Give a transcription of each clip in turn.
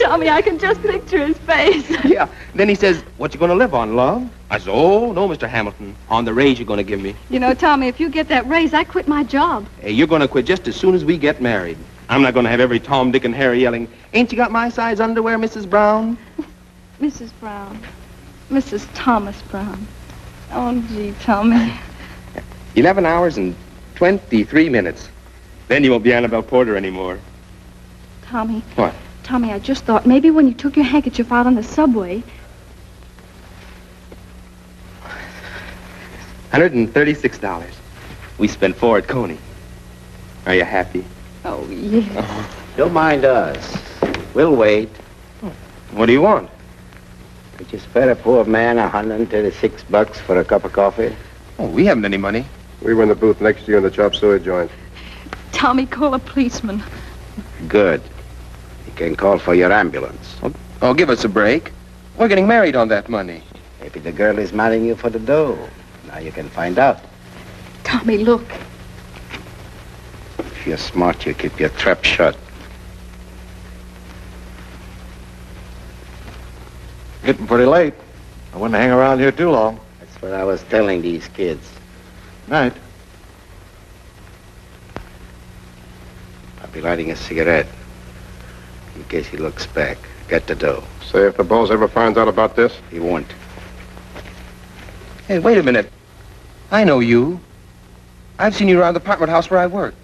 Tommy, I can just picture his face. Yeah. Then he says, what you gonna live on, love? I said, oh, no, Mr. Hamilton. On the raise you're gonna give me. You know, Tommy, if you get that raise, I quit my job. Hey, you're gonna quit just as soon as we get married. I'm not gonna have every Tom, Dick, and Harry yelling, ain't you got my size underwear, Mrs. Brown? Mrs. Brown. Mrs. Thomas Brown. Oh, gee, Tommy. 11 hours and 23 minutes. Then you won't be Annabelle Porter anymore. Tommy. What? Tommy, I just thought maybe when you took your handkerchief out on the subway... $136. We spent 4 at Coney. Are you happy? Oh, yes. Don't mind us. We'll wait. What do you want? Could you spare a poor man $136 for a cup of coffee? Oh, we haven't any money. We were in the booth next to you in the chop suey joint. Tommy, call a policeman. Good. You can call for your ambulance. Oh, give us a break. We're getting married on that money. Maybe the girl is marrying you for the dough. Now you can find out. Tommy, look. If you're smart, you keep your trap shut. Getting pretty late. I wouldn't hang around here too long. That's what I was telling these kids. Night. I'll be lighting a cigarette. In case he looks back. Get the dough. Say, if the boss ever finds out about this? He won't. Hey, wait a minute. I know you. I've seen you around the apartment house where I work.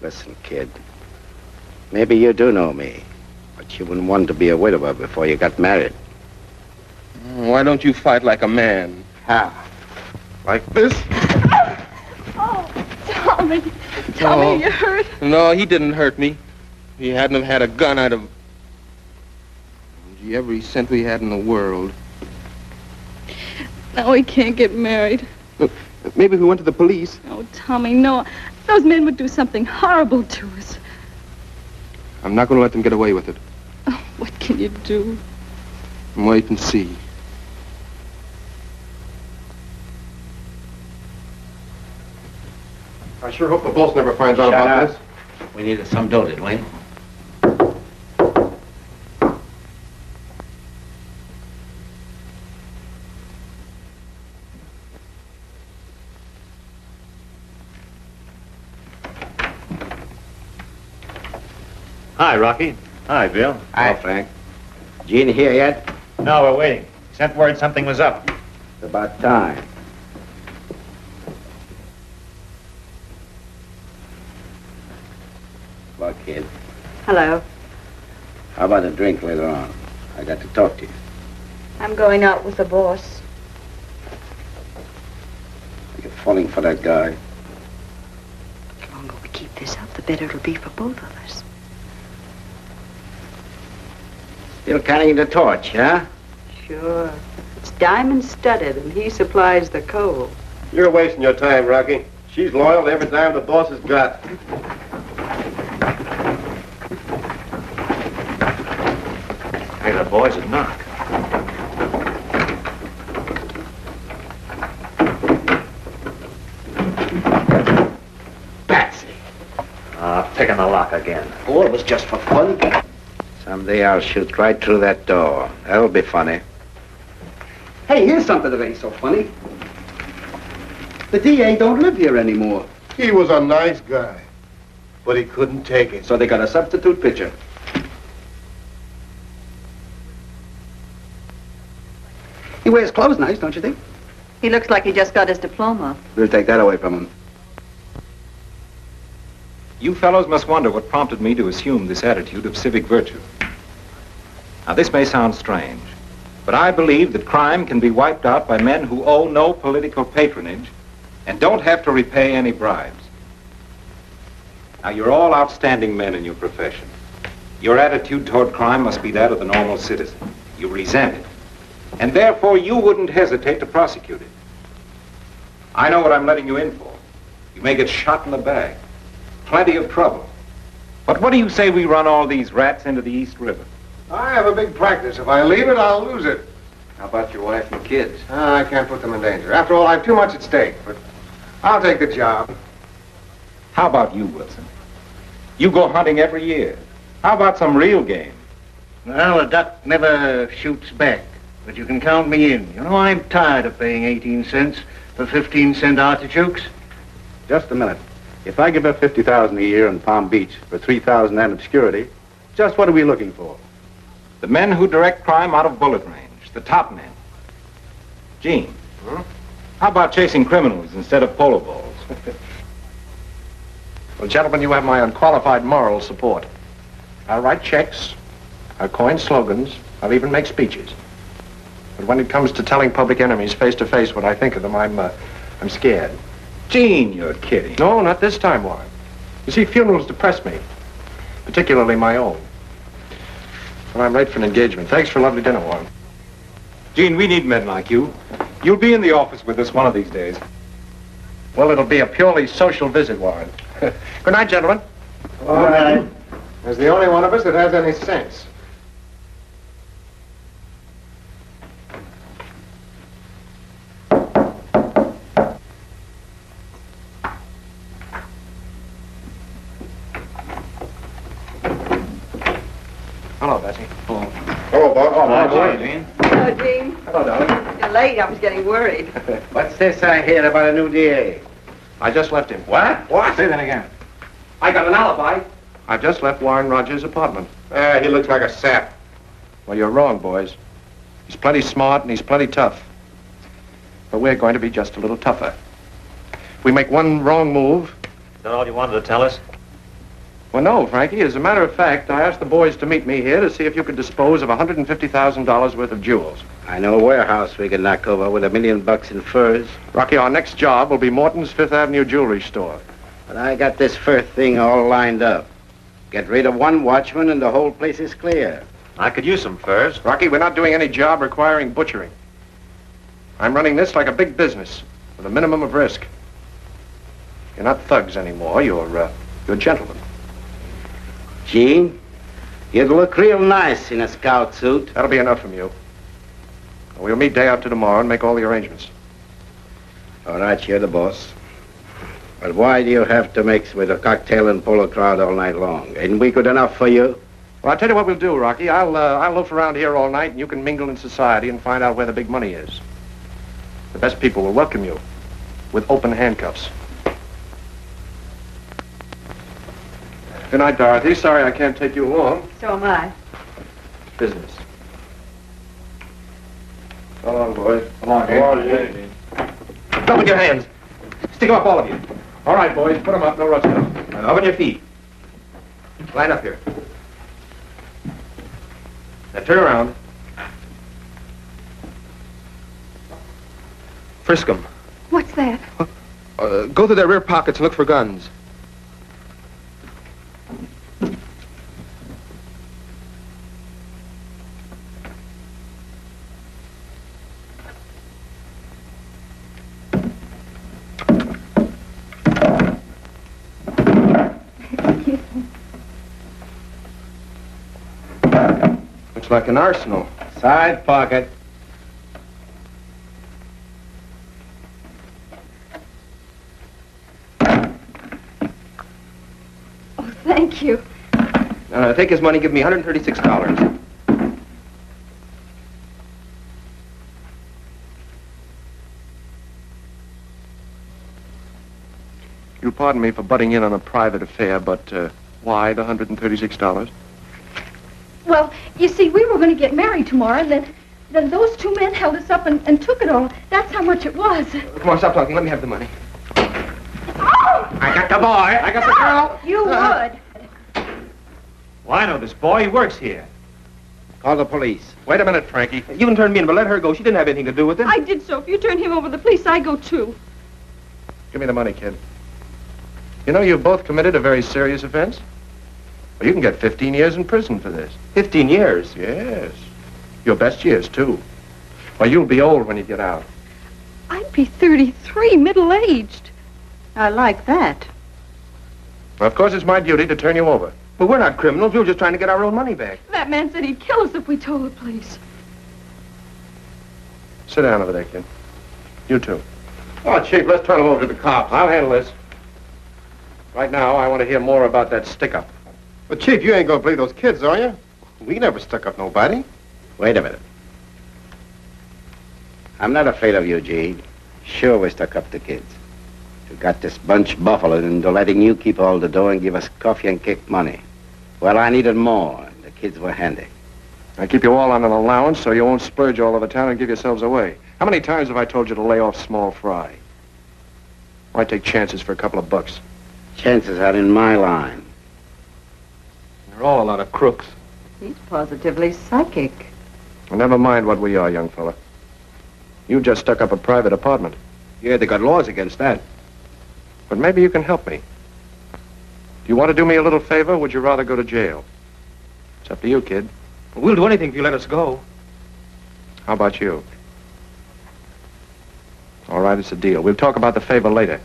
Listen, kid. Maybe you do know me. But you wouldn't want to be a widower before you got married. Why don't you fight like a man? How? Like this? Oh, Tommy. Tommy, you hurt? No, he didn't hurt me. If he hadn't have had a gun, I'd have... Gee, every cent we had in the world. Now we can't get married. Look, maybe if we went to the police. Oh, Tommy, no. Those men would do something horrible to us. I'm not going to let them get away with it. Oh, what can you do? Wait and see. I sure hope the boss never finds out about this. We needed some dough, did we? Hi, Rocky. Hi, Bill. Hi, Frank. Gene here yet? No, we're waiting. Sent word something was up. It's about time. Well, kid, Hello. how about a drink later on? I got to talk to you. I'm going out with the boss. You're falling for that guy. The longer we keep this up, the better it'll be for both of us. Still carrying the torch, huh? Sure. It's diamond-studded, and he supplies the coal. You're wasting your time, Rocky. She's loyal to every dime the boss has got. Hey, the boys would knock. Patsy. Picking the lock again. Oh, it was just for fun. Someday I'll shoot right through that door. That'll be funny. Hey, here's something that ain't so funny. The DA don't live here anymore. He was a nice guy, but he couldn't take it. So they got a substitute pitcher. He wears clothes nice, don't you think? He looks like he just got his diploma. We'll take that away from him. You fellows must wonder what prompted me to assume this attitude of civic virtue. Now, this may sound strange, but I believe that crime can be wiped out by men who owe no political patronage and don't have to repay any bribes. Now, you're all outstanding men in your profession. Your attitude toward crime must be that of the normal citizen. You resent it, and therefore you wouldn't hesitate to prosecute it. I know what I'm letting you in for. You may get shot in the back. Plenty of trouble. But what do you say we run all these rats into the East River? I have a big practice. If I leave it, I'll lose it. How about your wife and kids? I can't put them in danger. After all, I have too much at stake, but I'll take the job. How about you, Wilson? You go hunting every year. How about some real game? Well, a duck never shoots back, but you can count me in. You know, I'm tired of paying 18 cents for 15-cent artichokes. Just a minute. If I give her $50,000 a year in Palm Beach for 3,000 and obscurity, just what are we looking for? The men who direct crime out of bullet range, the top men. Gene, how about chasing criminals instead of polo balls? Well, gentlemen, you have my unqualified moral support. I'll write checks, I'll coin slogans, I'll even make speeches. But when it comes to telling public enemies face to face what I think of them, I'm scared. Gene, you're kidding. No, not this time, Warren. You see, funerals depress me, particularly my own. Well, I'm late for an engagement. Thanks for a lovely dinner, Warren. Gene, we need men like you. You'll be in the office with us one of these days. Well, it'll be a purely social visit, Warren. Good night, gentlemen. All right. There's the only one of us that has any sense. Hello, Bessie. Hello, Bob. Hello, Gene. Hello, darling. You're late. I was getting worried. What's this I hear about a new DA? I just left him. What? What? Say that again. I got an alibi. I've just left Warren Rogers' apartment. He looks like a sap. Well, you're wrong, boys. He's plenty smart and he's plenty tough. But we're going to be just a little tougher. If we make one wrong move... Is that all you wanted to tell us? Well, no, Frankie. As a matter of fact, I asked the boys to meet me here to see if you could dispose of $150,000 worth of jewels. I know a warehouse we can knock over with $1 million in furs. Rocky, our next job will be Morton's Fifth Avenue jewelry store. But I got this first thing all lined up. Get rid of one watchman and the whole place is clear. I could use some furs. Rocky, we're not doing any job requiring butchering. I'm running this like a big business with a minimum of risk. You're not thugs anymore. You're gentlemen. Gene, you'd look real nice in a scout suit. That'll be enough from you. We'll meet day after tomorrow and make all the arrangements. All right, you're the boss. But why do you have to mix with a cocktail and polo crowd all night long? Ain't we good enough for you? Well, I'll tell you what we'll do, Rocky. I'll loaf around here all night, and you can mingle in society and find out where the big money is. The best people will welcome you with open handcuffs. Good night, Dorothy. Sorry I can't take you along. So am I. Business. So long, boys. Come on, Gene. Up with your hands. Stick 'em up, all of you. All right, boys. Put 'em up. No rush now. Up on your feet. Line up here. Now turn around. Frisk 'em. What's that? Go through their rear pockets and look for guns. Looks like an arsenal. Side pocket. Oh, thank you. Take his money, give me $136. You'll pardon me for butting in on a private affair, but why the $136? Well, you see, we were going to get married tomorrow, and then those two men held us up and took it all. That's how much it was. Come on, stop talking. Let me have the money. Oh! I got the boy. I got the girl. You would. Well, I know this boy. He works here. Call the police. Wait a minute, Frankie. You can turn me in, but let her go. She didn't have anything to do with it. I did so. If you turn him over to the police, I go too. Give me the money, kid. You know, you've both committed a very serious offense. Well, you can get 15 years in prison for this. 15 years. Yes. Your best years, too. Well, you'll be old when you get out. I'd be 33, middle-aged. I like that. Well, of course, it's my duty to turn you over. But we're not criminals. We were just trying to get our own money back. That man said he'd kill us if we told the police. Sit down over there, kid. You too. Oh, Chief, let's turn him over to the cops. I'll handle this. Right now, I want to hear more about that stick-up. But, Chief, you ain't gonna believe those kids, are you? We never stuck up nobody. Wait a minute. I'm not afraid of you, Gene. Sure, we stuck up the kids. You got this bunch buffaloed into letting you keep all the dough and give us coffee and cake money. Well, I needed more, and the kids were handy. I keep you all on an allowance so you won't splurge all over town and give yourselves away. How many times have I told you to lay off small fry? Why take chances for a couple of bucks? Chances are in my line. They're all a lot of crooks. He's positively psychic. Well, never mind what we are, young fella. You just stuck up a private apartment. Yeah, they got laws against that. But maybe you can help me. Do you want to do me a little favor, or would you rather go to jail? It's up to you, kid. We'll do anything if you let us go. How about you? All right, it's a deal. We'll talk about the favor later.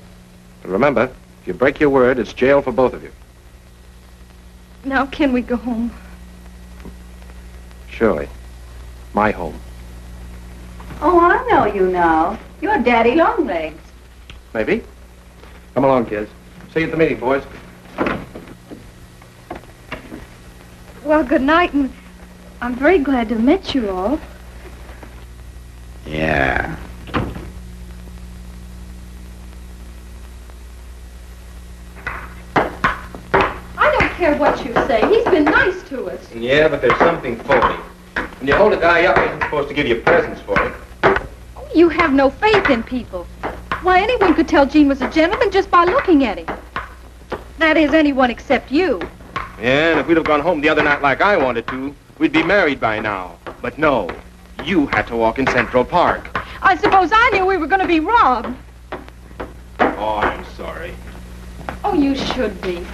But remember, if you break your word, it's jail for both of you. Now, can we go home? Surely. My home. Oh, I know you now. You're Daddy Longlegs. Maybe. Come along, kids. See you at the meeting, boys. Well, good night, and I'm very glad to have met you all. Yeah. I don't care what you say. He's been nice to us. Yeah, but there's something phony. When you hold a guy up, he isn't supposed to give you presents for it. You have no faith in people. Why, anyone could tell Gene was a gentleman just by looking at him. That is, anyone except you. Yeah, and if we'd have gone home the other night like I wanted to, we'd be married by now. But no, you had to walk in Central Park. I suppose I knew we were going to be robbed. Oh, I'm sorry. Oh, you should be.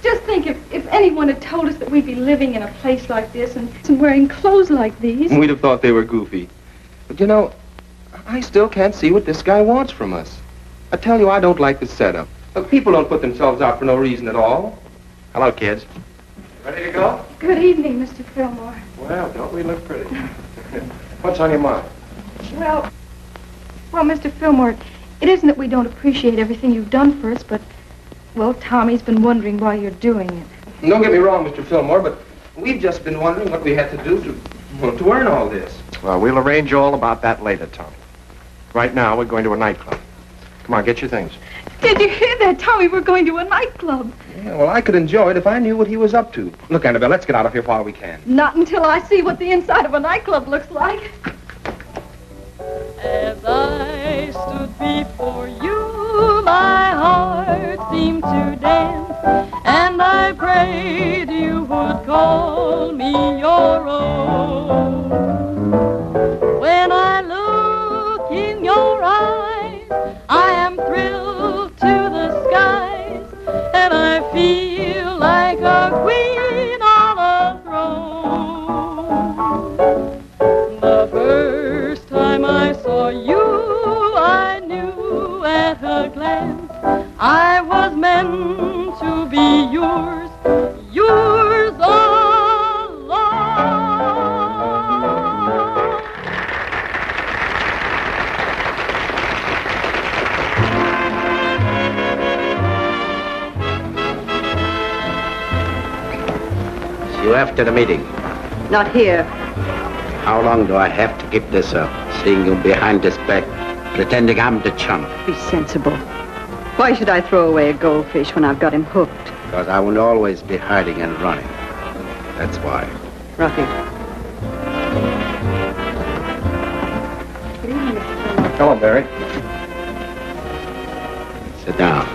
Just think if anyone had told us that we'd be living in a place like this and wearing clothes like these. We'd have thought they were goofy. But you know, I still can't see what this guy wants from us. I tell you, I don't like the setup. People don't put themselves out for no reason at all. Hello, kids. Ready to go? Good evening, Mr. Fillmore. Well, don't we look pretty? What's on your mind? Well, Mr. Fillmore, it isn't that we don't appreciate everything you've done for us, but, well, Tommy's been wondering why you're doing it. Don't get me wrong, Mr. Fillmore, but we've just been wondering what we had to do to earn all this. Well, we'll arrange all about that later, Tommy. Right now, we're going to a nightclub. Come on, get your things. Did you hear that, Tommy? We're going to a nightclub. Yeah, well, I could enjoy it if I knew what he was up to. Look, Annabelle, let's get out of here while we can. Not until I see what the inside of a nightclub looks like. As I stood before you, my heart seemed to dance, and I prayed you would call me your own. When I look in your eyes, I am thrilled to the skies, and I feel like a queen on a throne. The first time I saw you, I knew at a glance I was meant to be yours, yours alone. See you after the meeting. Not here. How long do I have to keep this up? Seeing you behind this back, pretending I'm the chump. Be sensible. Why should I throw away a goldfish when I've got him hooked? Because I will always be hiding and running. That's why. Rocky. Good evening, Mr. Fillmore. Hello, Barry. Sit down.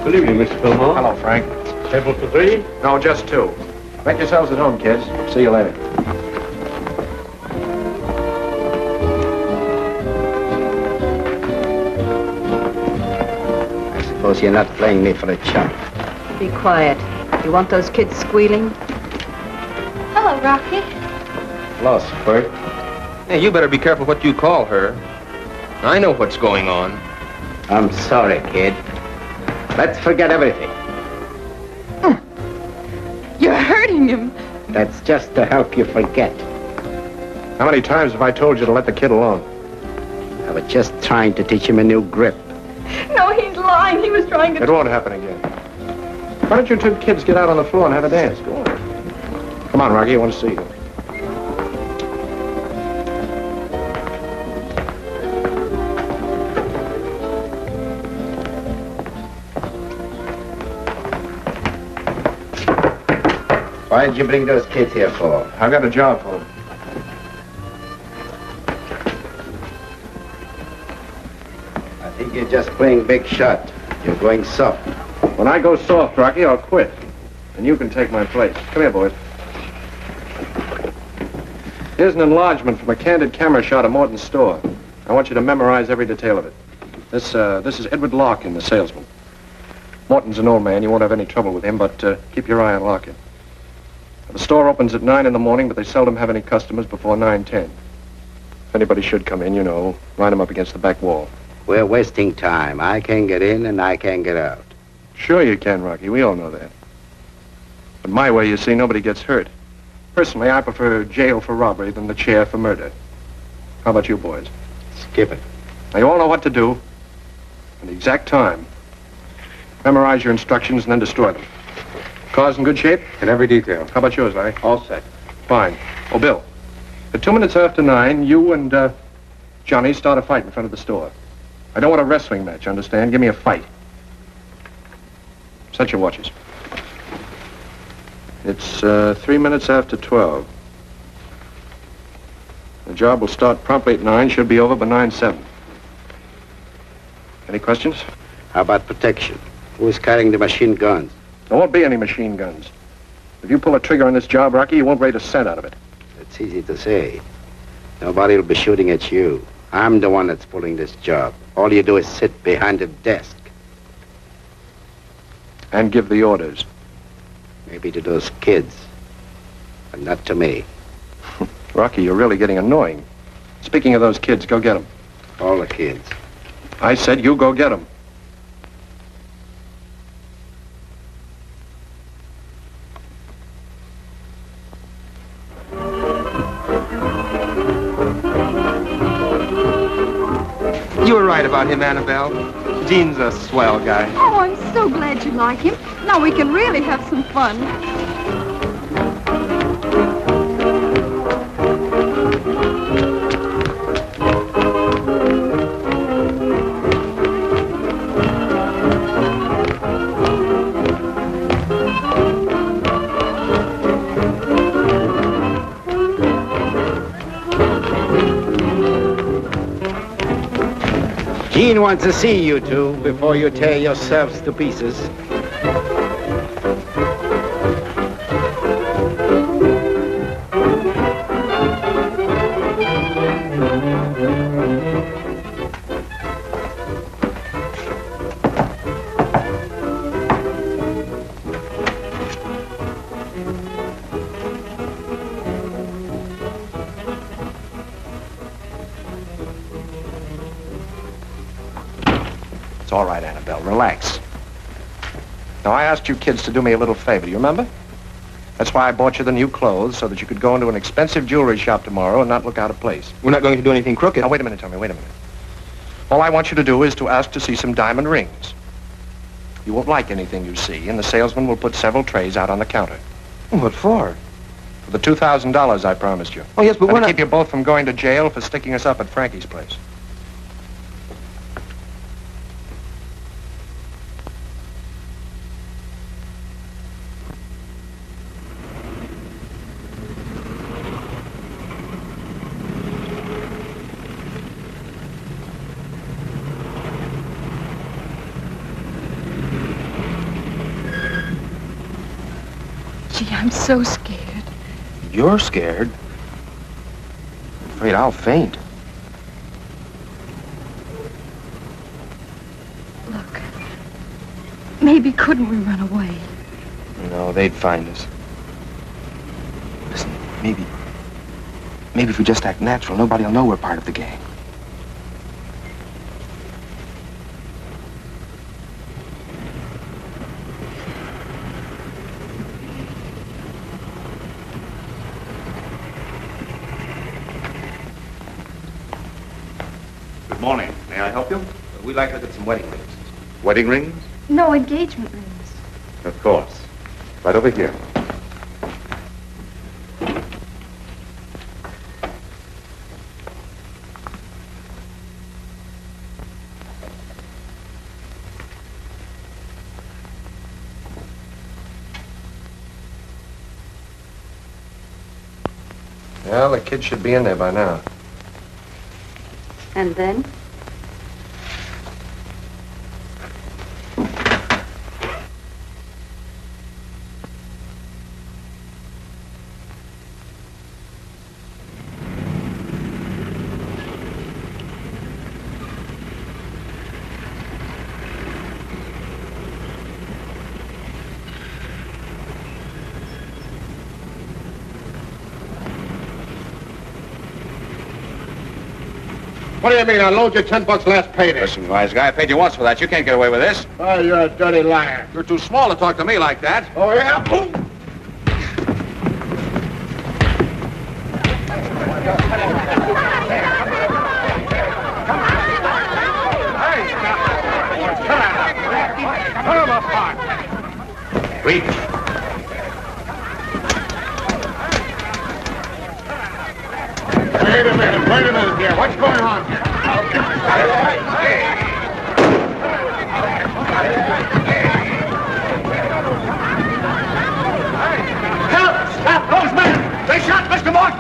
Good evening, Mr. Fillmore. Hello, Frank. Table for three? No, just two. Make yourselves at home, kids. See you later. I suppose you're not playing me for a chump. Be quiet. You want those kids squealing? Hello, Rocky. Hello, Bert. Hey, you better be careful what you call her. I know what's going on. I'm sorry, kid. Let's forget everything. You're hurting him. That's just to help you forget. How many times have I told you to let the kid alone? A I was just trying to teach him a new grip. No, he's lying. He was trying to... It won't happen again. Why don't you two kids get out on the floor and have a dance? Go on. Come on, Rocky, I want to see you. Why did you bring those kids here for? I got a job for them. I think you're just playing big shot. You're going soft. When I go soft, Rocky, I'll quit. And you can take my place. Come here, boys. Here's an enlargement from a candid camera shot of Morton's store. I want you to memorize every detail of it. This is Edward Larkin, the salesman. Morton's an old man. You won't have any trouble with him, but keep your eye on Larkin. The store opens at 9 in the morning, but they seldom have any customers before 9:10. If anybody should come in, you know, line them up against the back wall. We're wasting time. I can't get in and I can't get out. Sure you can, Rocky. We all know that. But my way, you see, nobody gets hurt. Personally, I prefer jail for robbery than the chair for murder. How about you boys? Skip it. Now, you all know what to do. And the exact time. Memorize your instructions and then destroy them. Car's in good shape? In every detail. How about yours, Larry? All set. Fine. Oh, Bill, at 2 minutes after 9, you and Johnny start a fight in front of the store. I don't want a wrestling match, understand? Give me a fight. Set your watches. It's 3 minutes after 12. The job will start promptly at 9, should be over by 9:07. Any questions? How about protection? Who's carrying the machine guns? There won't be any machine guns. If you pull a trigger on this job, Rocky, you won't raise a cent out of it. It's easy to say. Nobody will be shooting at you. I'm the one that's pulling this job. All you do is sit behind a desk. And give the orders. Maybe to those kids, but not to me. Rocky, you're really getting annoying. Speaking of those kids, go get them. All the kids. I said you go get them. You were right about him, Annabelle. Gene's a swell guy. Oh, I'm so glad you like him. Now we can really have some fun. Gene wants to see you two before you tear yourselves to pieces. It's all right, Annabelle. Relax. Now, I asked you kids to do me a little favor. Do you remember? That's why I bought you the new clothes, so that you could go into an expensive jewelry shop tomorrow and not look out of place. We're not going to do anything crooked. Now, wait a minute, Tommy. Wait a minute. All I want you to do is to ask to see some diamond rings. You won't like anything you see, and the salesman will put several trays out on the counter. What for? For the $2,000 I promised you. Oh, yes, but and we're to not... keep you both from going to jail for sticking us up at Frankie's place. Gee, I'm so scared. You're scared? I'm afraid I'll faint. Look, maybe couldn't we run away? No, they'd find us. Listen, maybe if we just act natural, nobody will know we're part of the gang. Morning. May I help you? We'd like to look at some wedding rings. Wedding rings? No, engagement rings. Of course. Right over here. Well, the kid should be in there by now. And then? What do you mean? I loaned you $10 last payday. Listen, wise guy, I paid you once for that. You can't get away with this. Oh, you're a dirty liar. You're too small to talk to me like that. Oh, yeah? Put him apart. Reach. Wait a minute here. What's going on here? Help! Stop those men! They shot Mr. Morton!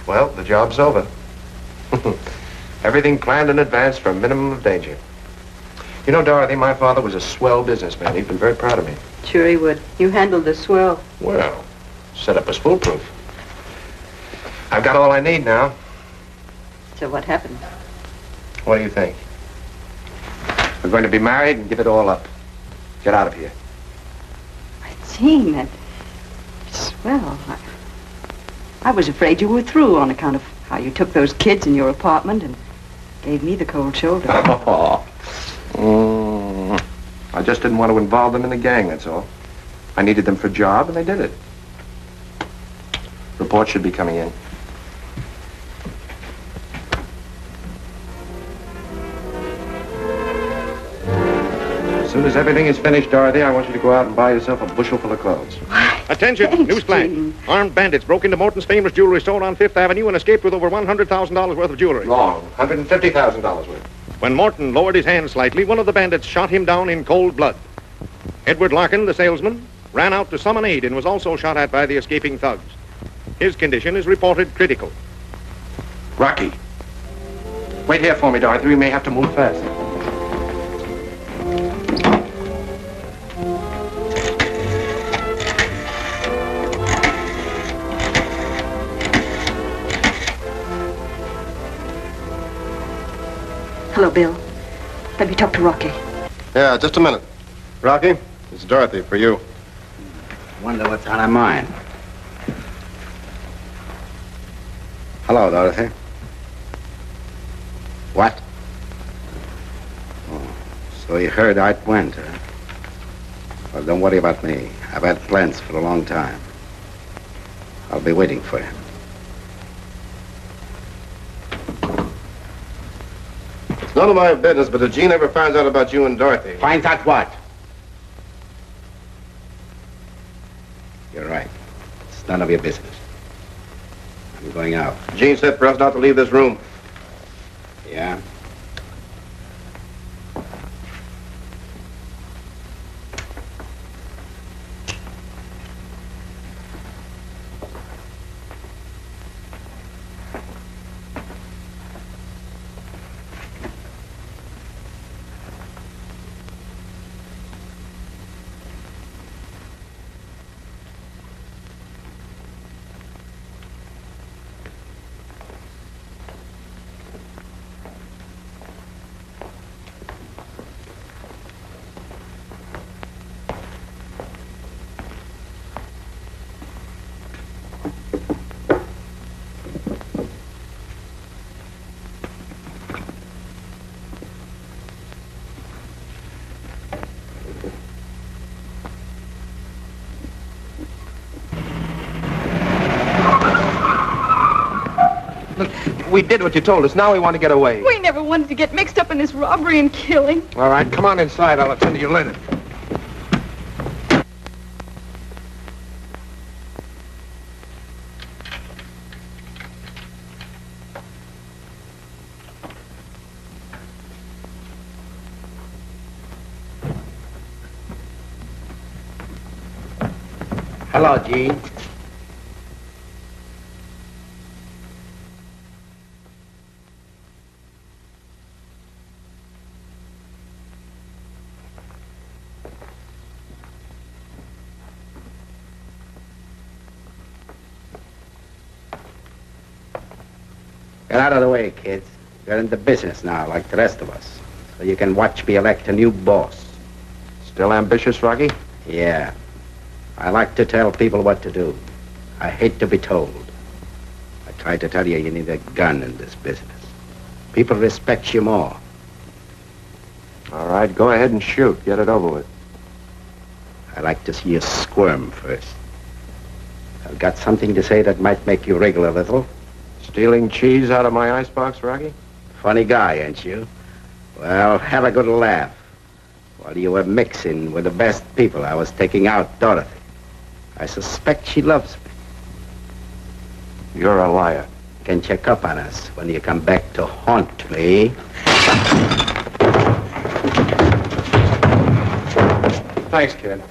Well, the job's over. Everything planned in advance for a minimum of danger. You know, Dorothy, my father was a swell businessman. He'd been very proud of me. Sure he would. You handled this swell. Well, setup was foolproof. I've got all I need now. So what happened? What do you think? We're going to be married and give it all up. Get out of here. Gene, that... Swell. I was afraid you were through on account of how you took those kids in your apartment and gave me the cold shoulder. I just didn't want to involve them in the gang, that's all. I needed them for a job, and they did it. Report should be coming in. As soon as everything is finished, Dorothy, I want you to go out and buy yourself a bushel full of clothes. Attention, Thanks, newsflash. Gene. Armed bandits broke into Morton's famous jewelry store on Fifth Avenue and escaped with over $100,000 worth of jewelry. Wrong. $150,000 worth. When Morton lowered his hand slightly, one of the bandits shot him down in cold blood. Edward Larkin, the salesman, ran out to summon aid and was also shot at by the escaping thugs. His condition is reported critical. Rocky. Wait here for me, Dorothy. We may have to move fast. Hello, Bill. Let me talk to Rocky. Yeah, just a minute. Rocky, it's Dorothy for you. Wonder what's on her mind. Hello, Dorothy. What? Oh, so you heard how it went, huh? Well, don't worry about me. I've had plans for a long time. I'll be waiting for you. It's none of my business, but if Gene ever finds out about you and Dorothy... Finds out what? You're right. It's none of your business. I'm going out. Gene said for us not to leave this room. Yeah? We did what you told us. Now we want to get away. We never wanted to get mixed up in this robbery and killing. All right, come on inside. I'll attend to your linen. Hello, Gene. Get out of the way, kids. You're in the business now, like the rest of us. So you can watch me elect a new boss. Still ambitious, Rocky? Yeah. I like to tell people what to do. I hate to be told. I try to tell you you need a gun in this business. People respect you more. All right, go ahead and shoot. Get it over with. I like to see you squirm first. I've got something to say that might make you wriggle a little. Stealing cheese out of my icebox, Rocky? Funny guy, ain't you? Well, have a good laugh. While you were mixing with the best people, I was taking out Dorothy. I suspect she loves me. You're a liar. You can check up on us when you come back to haunt me. Thanks, kid.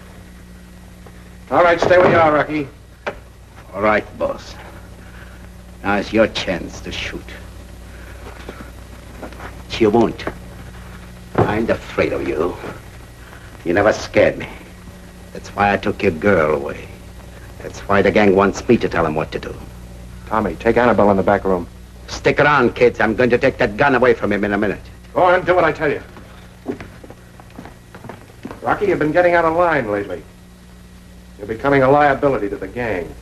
All right, stay where you are, Rocky. All right, boss. Now it's your chance to shoot. But you won't. I ain't afraid of you. You never scared me. That's why I took your girl away. That's why the gang wants me to tell them what to do. Tommy, take Annabelle in the back room. Stick around, kids. I'm going to take that gun away from him in a minute. Go on, do what I tell you. Rocky, you've been getting out of line lately. You're becoming a liability to the gang.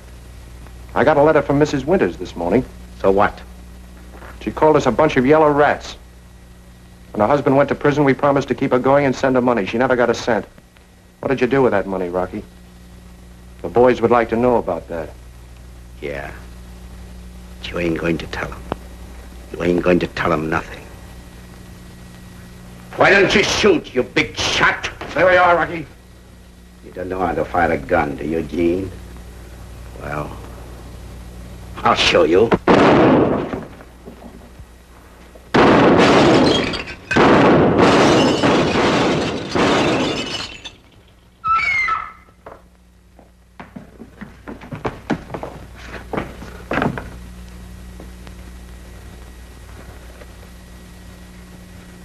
I got a letter from Mrs. Winters this morning. So what? She called us a bunch of yellow rats. When her husband went to prison, we promised to keep her going and send her money. She never got a cent. What did you do with that money, Rocky? The boys would like to know about that. Yeah. But you ain't going to tell them. You ain't going to tell them nothing. Why don't you shoot, you big shot? There we are, Rocky. You don't know how to fire a gun, do you, Gene? Well, I'll show you.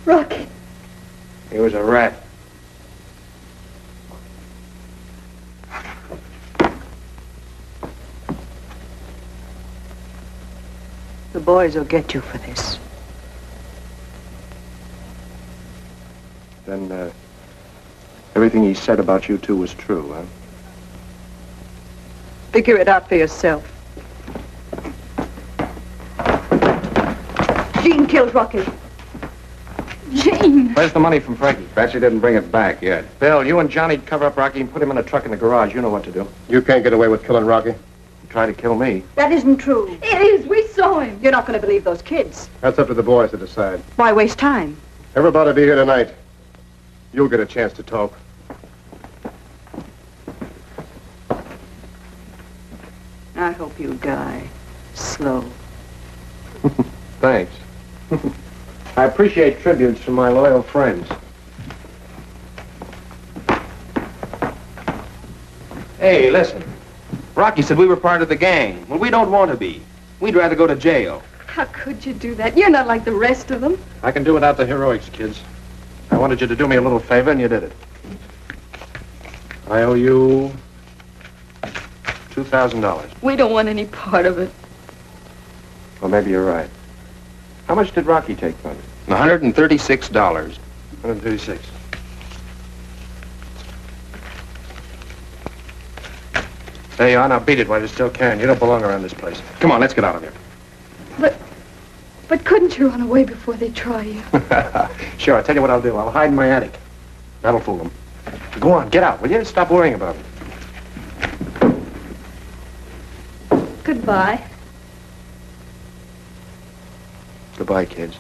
Rocky. He was a rat. The boys will get you for this. Then, everything he said about you two was true, huh? Figure it out for yourself. Gene killed Rocky. Gene. Where's the money from Frankie? Betsy didn't bring it back yet. Bill, you and Johnny cover up Rocky and put him in a truck in the garage. You know what to do. You can't get away with killing Rocky. You try to kill me. That isn't true. It is. We saw him. You're not going to believe those kids. That's up to the boys to decide. Why waste time? Everybody be here tonight. You'll get a chance to talk. I hope you die slow. Thanks. I appreciate tributes from my loyal friends. Hey, listen. Rocky said we were part of the gang. Well, we don't want to be. We'd rather go to jail. How could you do that? You're not like the rest of them. I can do without the heroics, kids. I wanted you to do me a little favor, and you did it. I owe you $2,000. We don't want any part of it. Well, maybe you're right. How much did Rocky take from you? $136. 136. There you are. Now beat it while you still can. You don't belong around this place. Come on, let's get out of here. But couldn't you run away before they try you? Sure, I'll tell you what I'll do. I'll hide in my attic. That'll fool them. Go on, get out, will you? Stop worrying about it. Goodbye. Goodbye, kids.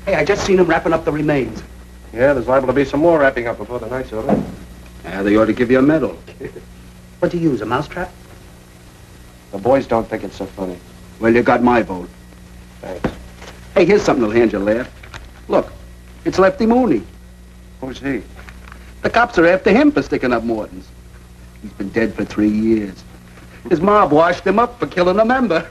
Hey, I just seen him wrapping up the remains. Yeah, there's liable to be some more wrapping up before the night's over. Yeah, they ought to give you a medal. What'd you use, a mousetrap? The boys don't think it's so funny. Well, you got my vote. Thanks. Hey, here's something that'll hand you a laugh. Look, it's Lefty Mooney. Who's he? The cops are after him for sticking up Morton's. He's been dead for 3 years. His mob washed him up for killing a member.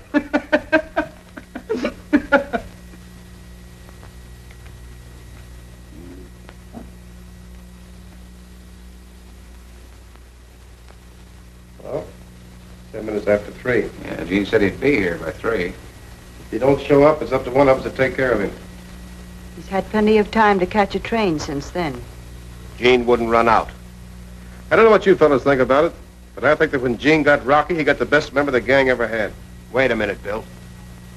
Well, 10 minutes after 3. Yeah, Gene said he'd be here by 3. If he don't show up, it's up to one of us to take care of him. He's had plenty of time to catch a train since then. Gene wouldn't run out. I don't know what you fellas think about it, but I think that when Gene got Rocky, he got the best member the gang ever had. Wait a minute, Bill.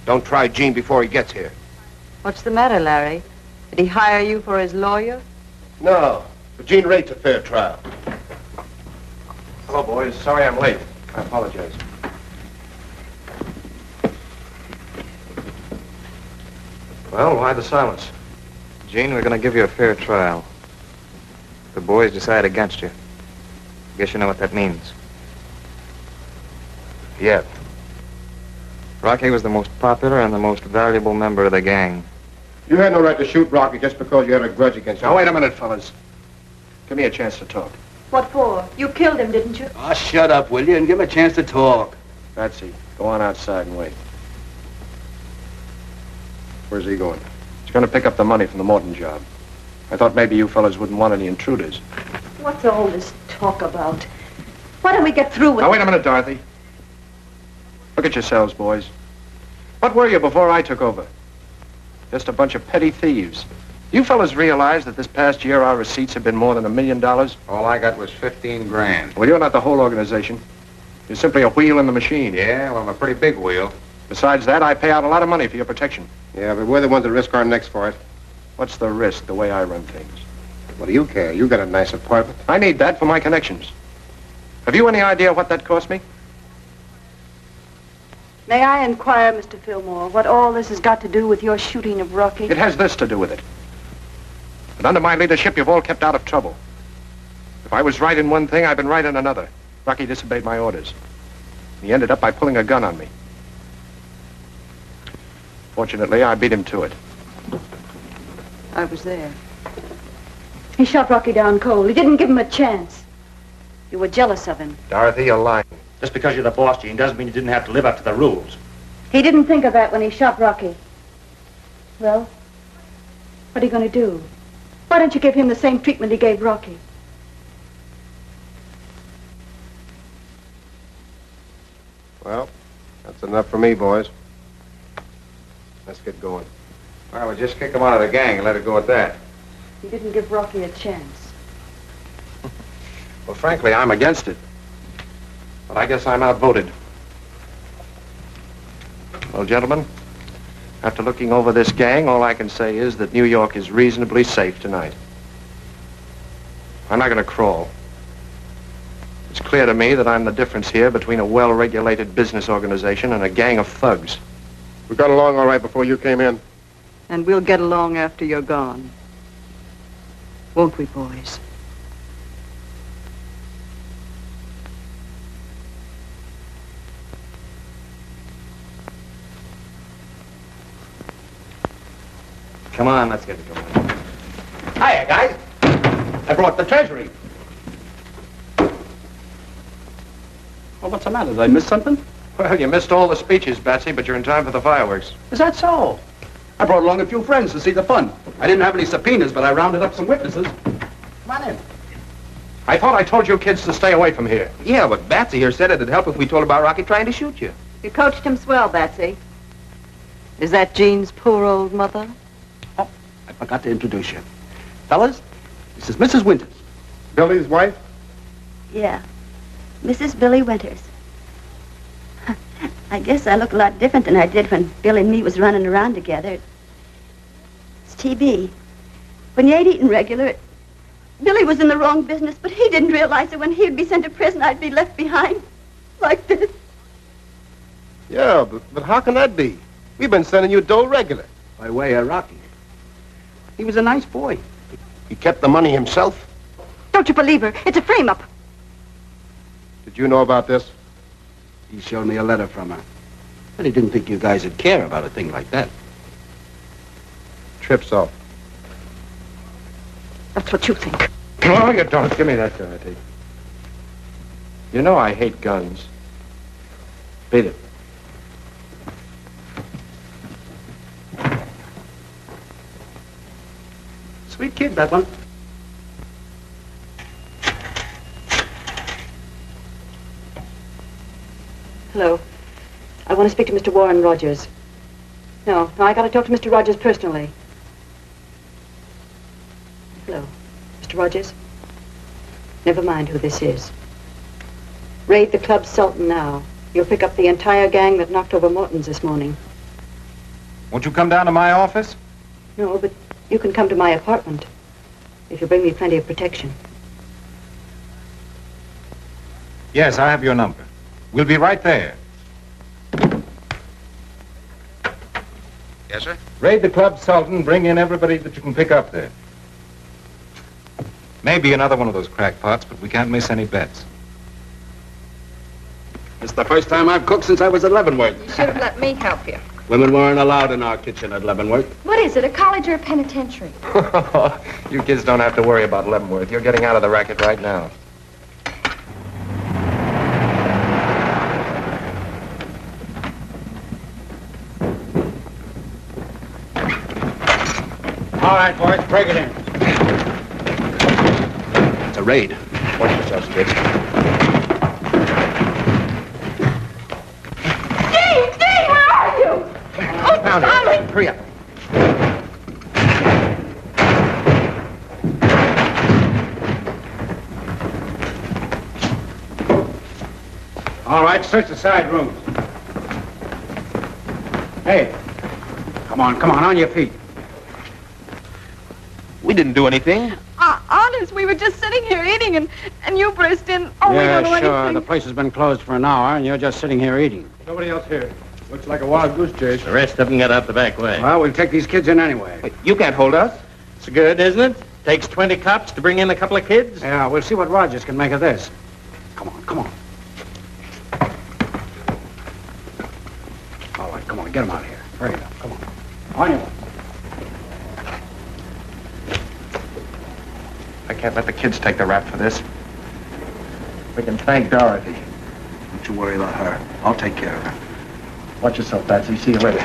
Don't try Gene before he gets here. What's the matter, Larry? Did he hire you for his lawyer? No, but Gene rates a fair trial. Hello, boys. Sorry I'm late. I apologize. Well, why the silence? Gene, we're going to give you a fair trial. The boys decide against you. Guess you know what that means. Yeah. Rocky was the most popular and the most valuable member of the gang. You had no right to shoot Rocky just because you had a grudge against him. Now, wait a minute, fellas. Give me a chance to talk. What for? You killed him, didn't you? Oh, shut up, will you, and give him a chance to talk. Patsy, go on outside and wait. Where's he going? He's going to pick up the money from the Morton job. I thought maybe you fellas wouldn't want any intruders. What's all this talk about? Why don't we get through with Now, wait a minute, Dorothy. Look at yourselves, boys. What were you before I took over? Just a bunch of petty thieves. You fellas realize that this past year our receipts have been more than $1 million? All I got was 15 grand. Well, you're not the whole organization. You're simply a wheel in the machine. Yeah, well, I'm a pretty big wheel. Besides that, I pay out a lot of money for your protection. Yeah, but we're the ones that risk our necks for it. What's the risk, the way I run things? What do you care? You got a nice apartment. I need that for my connections. Have you any idea what that cost me? May I inquire, Mr. Fillmore, what all this has got to do with your shooting of Rocky? It has this to do with it. But under my leadership, you've all kept out of trouble. If I was right in one thing, I've been right in another. Rocky disobeyed my orders. He ended up by pulling a gun on me. Fortunately, I beat him to it. I was there. He shot Rocky down cold. He didn't give him a chance. You were jealous of him. Dorothy, you're lying. Just because you're the boss, Gene, doesn't mean you didn't have to live up to the rules. He didn't think of that when he shot Rocky. Well, what are you going to do? Why don't you give him the same treatment he gave Rocky? Well, that's enough for me, boys. Let's get going. Well, we'll just kick him out of the gang and let it go at that. He didn't give Rocky a chance. Well, frankly, I'm against it. But I guess I'm outvoted. Well, gentlemen, after looking over this gang, all I can say is that New York is reasonably safe tonight. I'm not going to crawl. It's clear to me that I'm the difference here between a well-regulated business organization and a gang of thugs. We got along all right before you came in. And we'll get along after you're gone. Won't we, boys? Come on, let's get it going. Hiya, guys. I brought the treasury. Well, what's the matter? Did I miss something? Well, you missed all the speeches, Betsy, but you're in time for the fireworks. Is that so? I brought along a few friends to see the fun. I didn't have any subpoenas, but I rounded up some witnesses. Come on in. I thought I told you kids to stay away from here. Yeah, but Batsy here said it'd help if we told about Rocky trying to shoot you. You coached him swell, Batsy. Is that Jean's poor old mother? Oh, I forgot to introduce you. Fellas, this is Mrs. Winters. Billy's wife? Yeah, Mrs. Billy Winters. I guess I look a lot different than I did when Billy and me was running around together. It's TB. When you ain't eating regular, Billy was in the wrong business, but he didn't realize that when he'd be sent to prison, I'd be left behind. Like this. Yeah, but how can that be? We've been sending you dough regular. By way of Rocky. He was a nice boy. He kept the money himself? Don't you believe her? It's a frame-up. Did you know about this? He showed me a letter from her. But he didn't think you guys would care about a thing like that. Trips off. That's what you think. No, you don't. Give me that, Dorothy. You know I hate guns. Beat it. Sweet kid, that one. Hello. I want to speak to Mr. Warren Rogers. No, I got to talk to Mr. Rogers personally. Hello. Mr. Rogers? Never mind who this is. Raid the Club Sultan now. You'll pick up the entire gang that knocked over Morton's this morning. Won't you come down to my office? No, but you can come to my apartment. If you bring me plenty of protection. Yes, I have your number. We'll be right there. Yes, sir? Raid the Club Sultan, bring in everybody that you can pick up there. Maybe another one of those crackpots, but we can't miss any bets. It's the first time I've cooked since I was at Leavenworth. You should have let me help you. Women weren't allowed in our kitchen at Leavenworth. What is it, a college or a penitentiary? You kids don't have to worry about Leavenworth. You're getting out of the racket right now. All right, boys, break it in. It's a raid. Watch yourselves, kids. Dean, where are you? Oh, Found Tommy! it. Hurry up. All right, search the side rooms. Hey, come on your feet. We didn't do anything. Honest, we were just sitting here eating, and you burst in. Oh, we don't know anything. The place has been closed for an hour, and you're just sitting here eating. Nobody else here. Looks like a wild goose chase. The rest of them got out the back way. Well, we'll take these kids in anyway. Wait, you can't hold us. It's good, isn't it? Takes 20 cops to bring in a couple of kids. Yeah, we'll see what Rogers can make of this. Come on. All right, come on, get them out of here. Hurry up, come on. On your way. I can't let the kids take the rap for this. We can thank Dorothy. Don't you worry about her. I'll take care of her. Watch yourself, Patsy. See you later.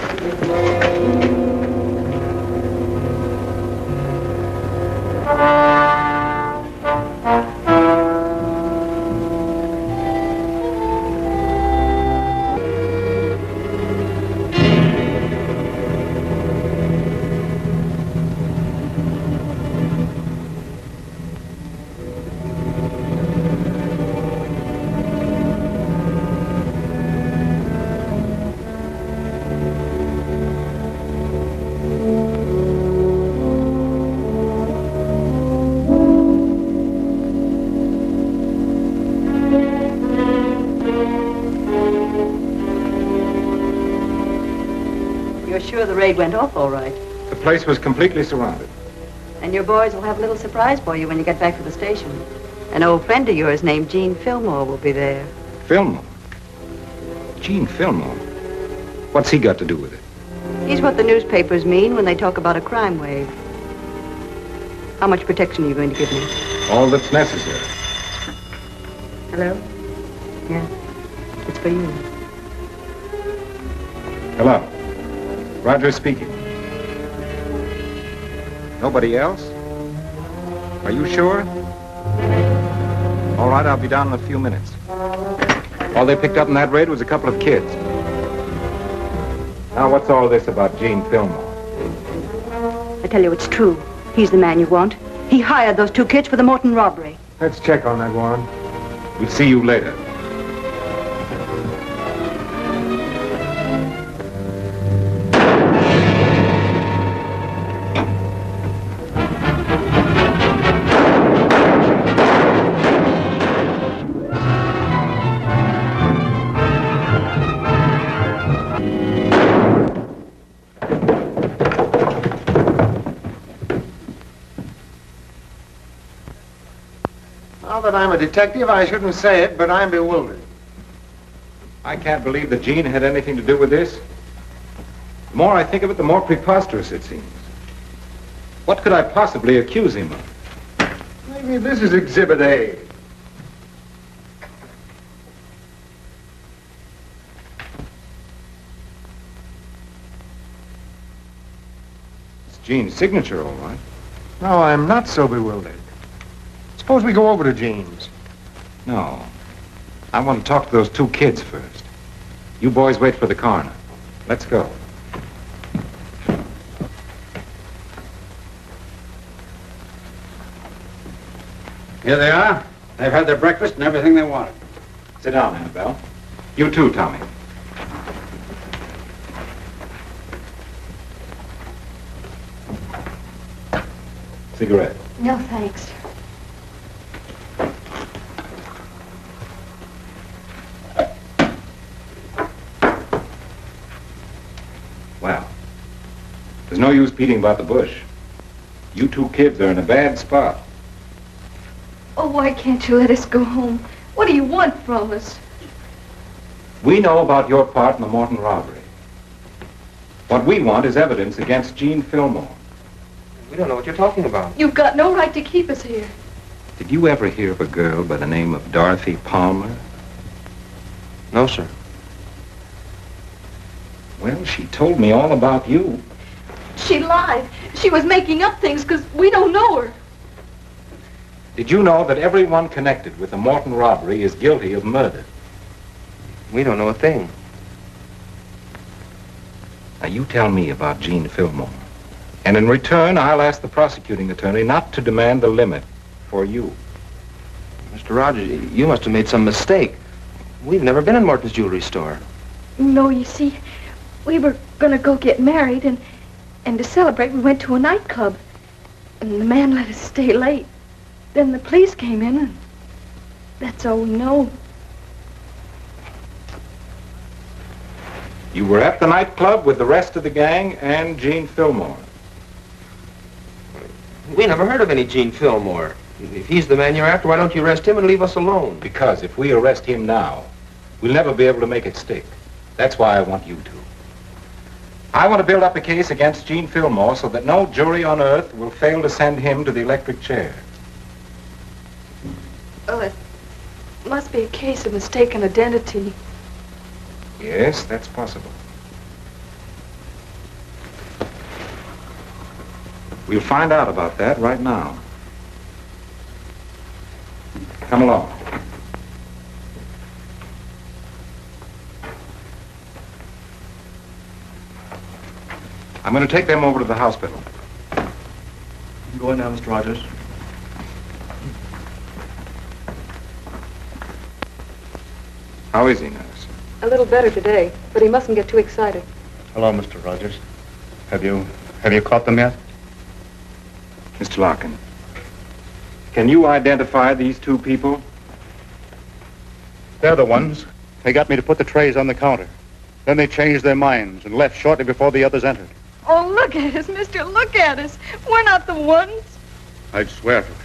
You're sure the raid went off all right? The place was completely surrounded. And your boys will have a little surprise for you when you get back to the station. An old friend of yours named Gene Fillmore will be there. Fillmore? Gene Fillmore? What's he got to do with it? He's what the newspapers mean when they talk about a crime wave. How much protection are you going to give me? All that's necessary. Hello? Yeah. It's for you. Hello. Roger speaking. Nobody else? Are you sure? All right, I'll be down in a few minutes. All they picked up in that raid was a couple of kids. Now, what's all this about Gene Fillmore? I tell you, it's true. He's the man you want. He hired those two kids for the Morton robbery. Let's check on that, Warren. We'll see you later. I'm a detective, I shouldn't say it, but I'm bewildered. I can't believe that Jean had anything to do with this. The more I think of it, the more preposterous it seems. What could I possibly accuse him of? Maybe this is Exhibit A. It's Jean's signature, all right. No, I'm not so bewildered. Suppose we go over to Jean's. No. I want to talk to those two kids first. You boys wait for the coroner. Let's go. Here they are. They've had their breakfast and everything they wanted. Sit down, Annabelle. You too, Tommy. Cigarette. No, thanks. Well, there's no use beating about the bush. You two kids are in a bad spot. Oh, why can't you let us go home? What do you want from us? We know about your part in the Morton robbery. What we want is evidence against Jean Fillmore. We don't know what you're talking about. You've got no right to keep us here. Did you ever hear of a girl by the name of Dorothy Palmer? No, sir. Well, she told me all about you. She lied. She was making up things because we don't know her. Did you know that everyone connected with the Morton robbery is guilty of murder? We don't know a thing. Now, you tell me about Jean Fillmore. And in return, I'll ask the prosecuting attorney not to demand the limit for you. Mr. Rogers, you must have made some mistake. We've never been in Morton's jewelry store. No, you see, we were going to go get married, and to celebrate, we went to a nightclub. And the man let us stay late. Then the police came in, and that's all we know. You were at the nightclub with the rest of the gang and Jean Fillmore. We never heard of any Jean Fillmore. If he's the man you're after, why don't you arrest him and leave us alone? Because if we arrest him now, we'll never be able to make it stick. That's why I want you to. I want to build up a case against Jean Fillmore so that no jury on earth will fail to send him to the electric chair. Well, it must be a case of mistaken identity. Yes, that's possible. We'll find out about that right now. Come along. I'm going to take them over to the hospital. You going now, Mr. Rogers? How is he, nurse? A little better today, but he mustn't get too excited. Hello, Mr. Rogers. Have you caught them yet? Mr. Larkin, can you identify these two people? They're the ones. They got me to put the trays on the counter. Then they changed their minds and left shortly before the others entered. Oh, look at us, mister. Look at us. We're not the ones. I'd swear to it.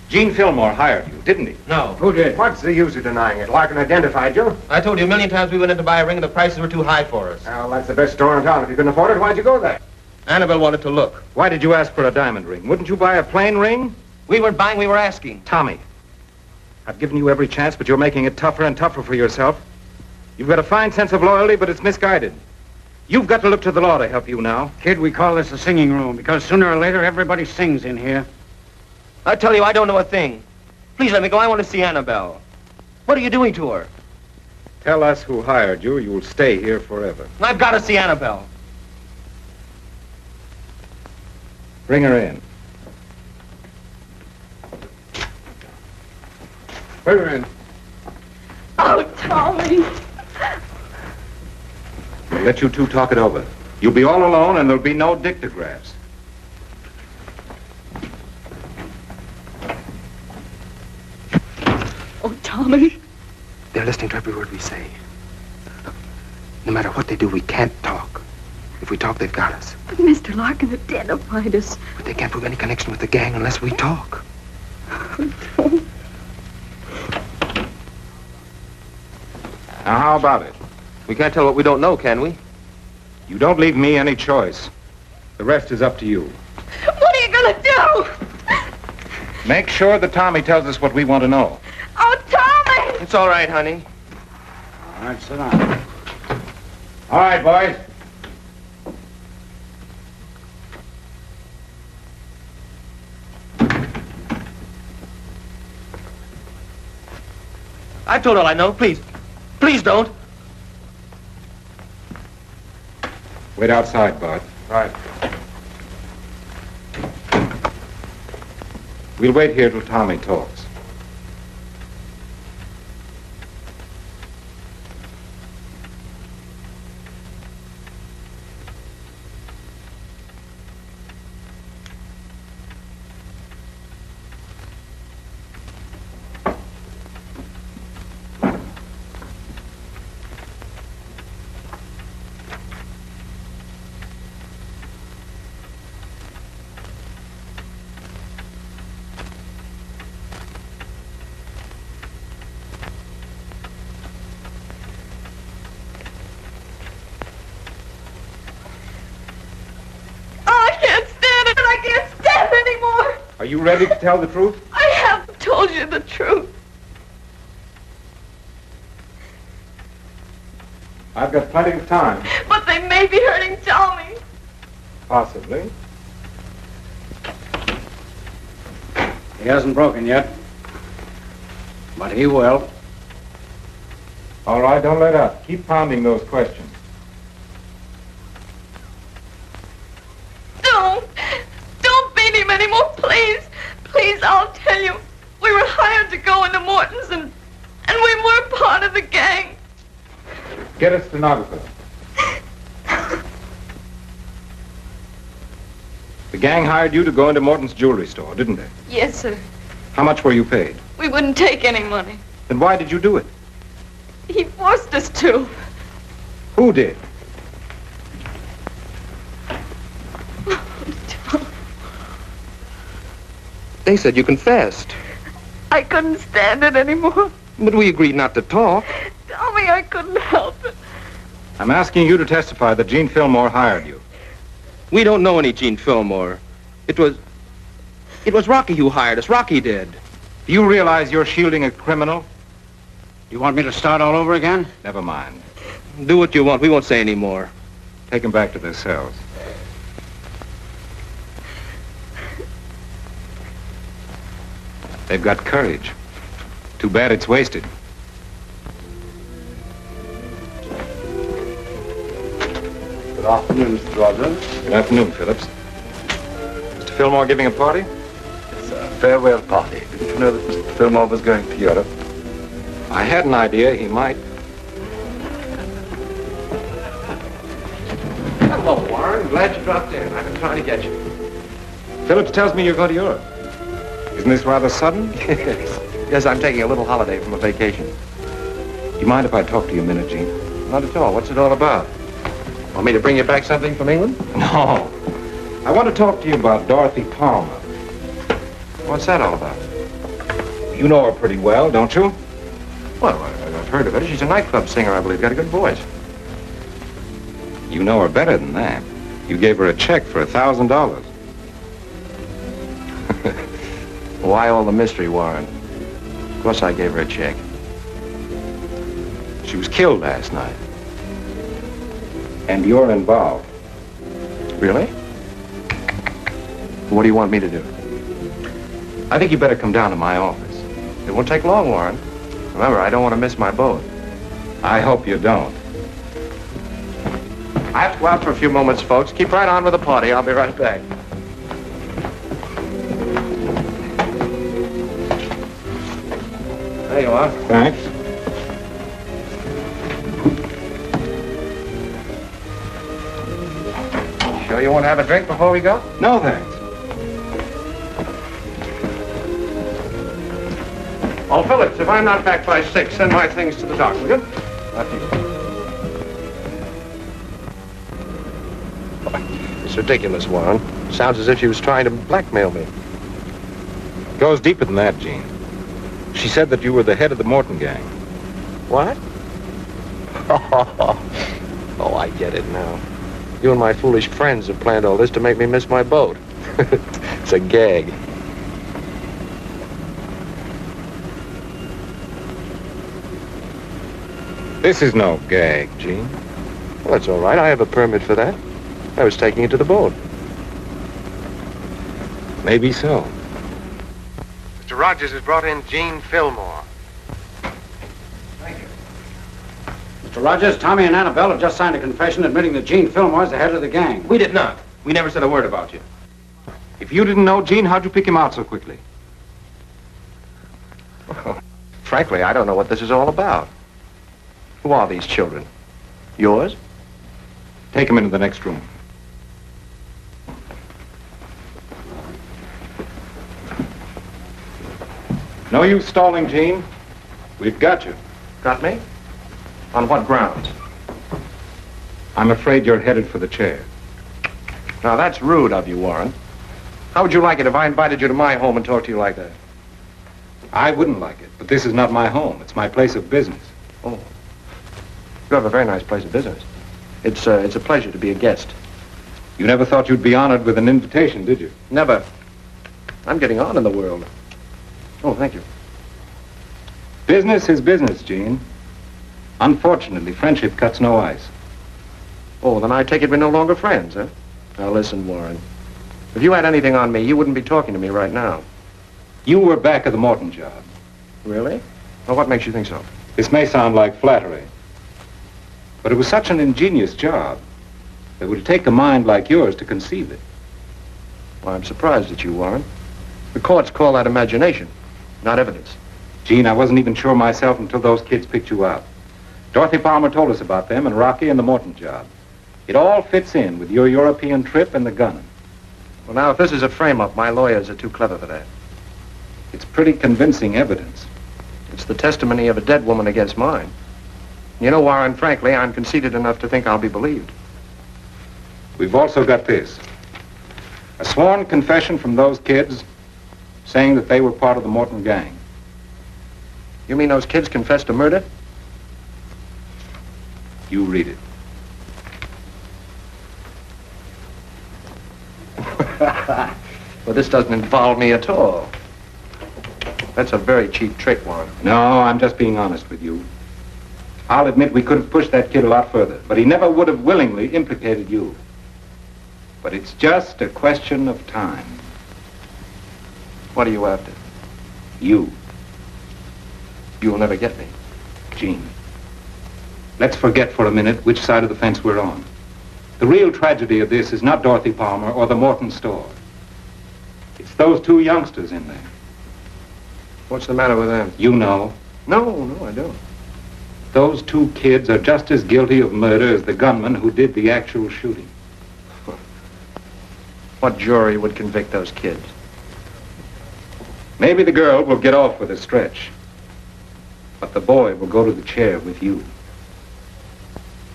Jean Fillmore hired you, didn't he? No. Who did? What's the use of denying it? Larkin identified you. I told you a million times we went in to buy a ring and the prices were too high for us. Well, that's the best store in town. If you couldn't afford it, why'd you go there? Annabelle wanted to look. Why did you ask for a diamond ring? Wouldn't you buy a plain ring? We weren't buying, we were asking. Tommy, I've given you every chance, but you're making it tougher and tougher for yourself. You've got a fine sense of loyalty, but it's misguided. You've got to look to the law to help you now. Kid, we call this a singing room because sooner or later everybody sings in here. I tell you, I don't know a thing. Please let me go. I want to see Annabelle. What are you doing to her? Tell us who hired you. You'll stay here forever. I've got to see Annabelle. Bring her in. Bring her in. Oh, Tommy. Let you two talk it over. You'll be all alone, and there'll be no dictographs. Oh, Tommy. They're listening to every word we say. No matter what they do, we can't talk. If we talk, they've got us. But Mr. Larkin identified us. But they can't prove any connection with the gang unless we talk. Now, how about it? We can't tell what we don't know, can we? You don't leave me any choice. The rest is up to you. What are you gonna do? Make sure that Tommy tells us what we want to know. Oh, Tommy! It's all right, honey. All right, sit down. All right, boys. I told all I know. Please. Please don't. Wait outside, Bud. Right. We'll wait here till Tommy talks. Are you ready to tell the truth? I have told you the truth. I've got plenty of time. But they may be hurting Tommy. Possibly. He hasn't broken yet. But he will. All right, don't let up. Keep pounding those questions. Don't beat him anymore, please. Please, I'll tell you. We were hired to go into Morton's and we were part of the gang. Get a stenographer. The gang hired you to go into Morton's jewelry store, didn't they? Yes, sir. How much were you paid? We wouldn't take any money. Then why did you do it? He forced us to. Who did? They said you confessed. I couldn't stand it anymore. But we agreed not to talk. Tommy, I couldn't help it. I'm asking you to testify that Gene Fillmore hired you. We don't know any Gene Fillmore. It was Rocky who hired us. Rocky did. Do you realize you're shielding a criminal? You want me to start all over again? Never mind. Do what you want. We won't say any more. Take them back to their cells. They've got courage. Too bad it's wasted. Good afternoon, Mr. Rogers. Good afternoon, Phillips. Mr. Fillmore giving a party? It's a farewell party. Didn't you know that Mr. Fillmore was going to Europe? I had an idea he might. Hello, Warren. Glad you dropped in. I've been trying to get you. Phillips tells me you're going to Europe. Isn't this rather sudden? Yes, I'm taking a little holiday from a vacation. Do you mind if I talk to you a minute, Gene? Not at all. What's it all about? Want me to bring you back something from England? No. I want to talk to you about Dorothy Palmer. What's that all about? You know her pretty well, don't you? Well, I've heard of her. She's a nightclub singer, I believe. Got a good voice. You know her better than that. You gave her a check for $1,000. Why all the mystery, Warren? Of course I gave her a check. She was killed last night. And you're involved. Really? What do you want me to do? I think you better come down to my office. It won't take long, Warren. Remember, I don't want to miss my boat. I hope you don't. I have to go out for a few moments, folks. Keep right on with the party. I'll be right back. There you are. Thanks. Sure you want to have a drink before we go? No, thanks. Oh, Phillips, if I'm not back by 6, send my things to the dock, will you? After you. It's ridiculous, Warren. Sounds as if she was trying to blackmail me. It goes deeper than that, Gene. She said that you were the head of the Morton gang. What? Oh, I get it now. You and my foolish friends have planned all this to make me miss my boat. It's a gag. This is no gag, Gene. Well, that's all right. I have a permit for that. I was taking it to the boat. Maybe so. Mr. Rogers has brought in Gene Fillmore. Mr. Rogers, Tommy and Annabelle have just signed a confession admitting that Gene Fillmore is the head of the gang. We did not. We never said a word about you. If you didn't know Gene, how'd you pick him out so quickly? Well, frankly, I don't know what this is all about. Who are these children? Yours? Take him into the next room. No use stalling, Gene. We've got you. Got me? On what grounds? I'm afraid you're headed for the chair. Now, that's rude of you, Warren. How would you like it if I invited you to my home and talked to you like that? I wouldn't like it, but this is not my home. It's my place of business. Oh. You have a very nice place of business. It's a pleasure to be a guest. You never thought you'd be honored with an invitation, did you? Never. I'm getting on in the world. Oh, thank you. Business is business, Gene. Unfortunately, friendship cuts no ice. Oh, then I take it we're no longer friends, huh? Now listen, Warren. If you had anything on me, you wouldn't be talking to me right now. You were back at the Morton job. Really? Well, what makes you think so? This may sound like flattery, but it was such an ingenious job that it would take a mind like yours to conceive it. Well, I'm surprised at you, Warren. The courts call that imagination, not evidence. Gene, I wasn't even sure myself until those kids picked you out. Dorothy Palmer told us about them and Rocky and the Morton job. It all fits in with your European trip and the gunning. Well, now, if this is a frame-up, my lawyers are too clever for that. It's pretty convincing evidence. It's the testimony of a dead woman against mine. You know, Warren, frankly, I'm conceited enough to think I'll be believed. We've also got this. A sworn confession from those kids saying that they were part of the Morton gang. You mean those kids confessed to murder? You read it. Well, this doesn't involve me at all. That's a very cheap trick, Warren. No, I'm just being honest with you. I'll admit we could have pushed that kid a lot further, but he never would have willingly implicated you. But it's just a question of time. What are you after? You. You'll never get me. Gene, let's forget for a minute which side of the fence we're on. The real tragedy of this is not Dorothy Palmer or the Morton store. It's those two youngsters in there. What's the matter with them? You know. No, I don't. Those two kids are just as guilty of murder as the gunman who did the actual shooting. What jury would convict those kids? Maybe the girl will get off with a stretch, but the boy will go to the chair with you.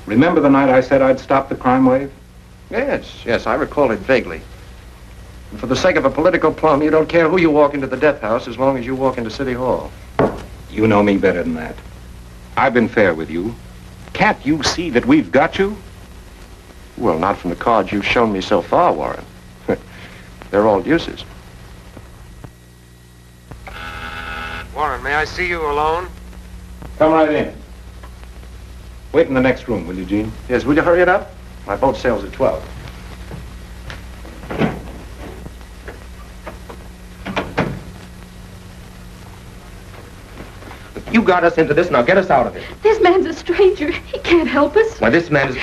Remember the night I said I'd stop the crime wave? Yes, I recall it vaguely. And for the sake of a political plum, you don't care who you walk into the death house as long as you walk into City Hall. You know me better than that. I've been fair with you. Can't you see that we've got you? Well, not from the cards you've shown me so far, Warren. They're all deuces. Warren, may I see you alone? Come right in. Wait in the next room, will you, Gene? Yes, will you hurry it up? My boat sails at 12. You got us into this, now get us out of it. This man's a stranger. He can't help us. Why, this man is...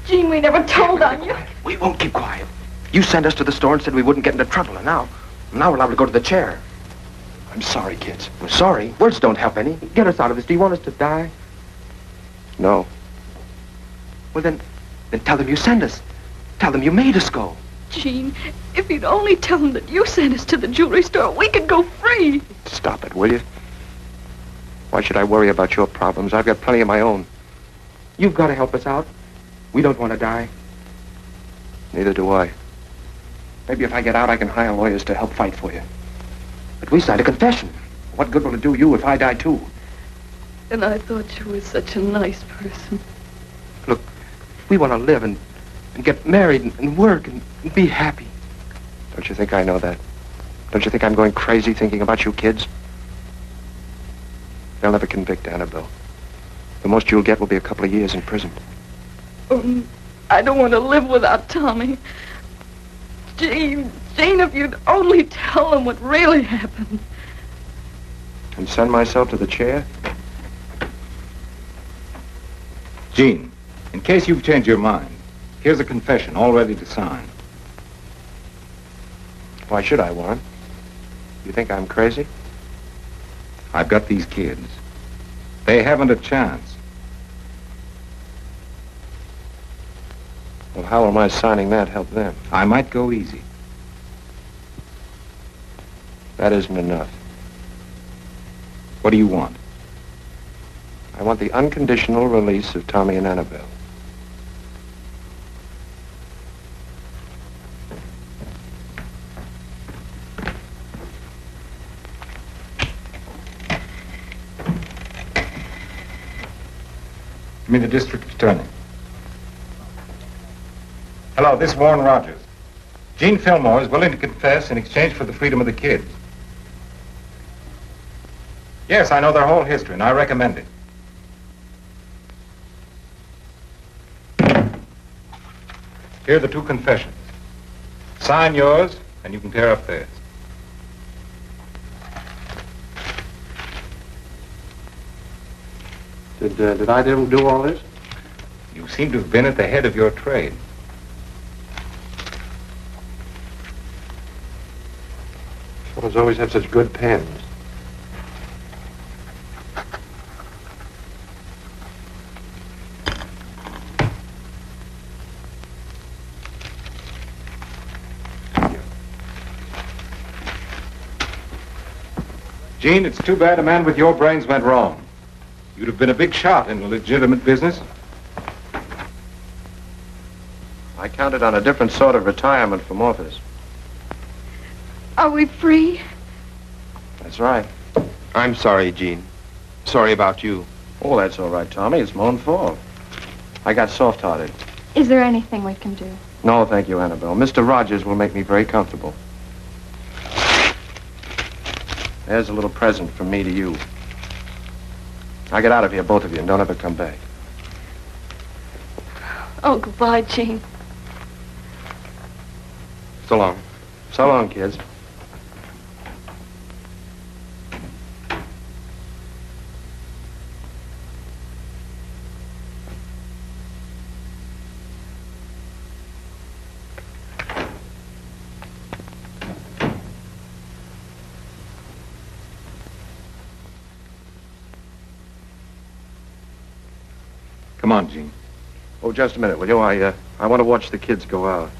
Gene, we never told on you. We won't keep quiet. You sent us to the store and said we wouldn't get into trouble, and now we're liable to go to the chair. I'm sorry, kids. I'm sorry. Words don't help any. Get us out of this. Do you want us to die? No. Well, then, Then tell them you sent us. Tell them you made us go. Gene, if you'd only tell them that you sent us to the jewelry store, we could go free. Stop it, will you? Why should I worry about your problems? I've got plenty of my own. You've got to help us out. We don't want to die. Neither do I. Maybe if I get out, I can hire lawyers to help fight for you. But we signed a confession. What good will it do you if I die, too? And I thought you were such a nice person. Look, we want to live and get married and work and be happy. Don't you think I know that? Don't you think I'm going crazy thinking about you kids? They'll never convict Annabelle. The most you'll get will be a couple of years in prison. I don't want to live without Tommy. Jane, if you'd only tell them what really happened. And send myself to the chair? Gene, in case you've changed your mind, here's a confession all ready to sign. Why should I, Warren? You think I'm crazy? I've got these kids. They haven't a chance. Well, how will my signing that help them? I might go easy. That isn't enough. What do you want? I want the unconditional release of Tommy and Annabelle. Give me the district attorney. Hello, this is Warren Rogers. Gene Fillmore is willing to confess in exchange for the freedom of the kids. Yes, I know their whole history, and I recommend it. Here are the two confessions. Sign yours, and you can tear up theirs. Did I do all this? You seem to have been at the head of your trade. Fellows always have such good pens. Gene, it's too bad a man with your brains went wrong. You'd have been a big shot in a legitimate business. I counted on a different sort of retirement from office. Are we free? That's right. I'm sorry, Gene. Sorry about you. Oh, that's all right, Tommy. It's my own fault. I got soft-hearted. Is there anything we can do? No, thank you, Annabelle. Mr. Rogers will make me very comfortable. There's a little present from me to you. Now get out of here, both of you, and don't ever come back. Oh, goodbye, Gene. So long. So long, kids. Come on, Gene. Oh, just a minute, will you? I want to watch the kids go out.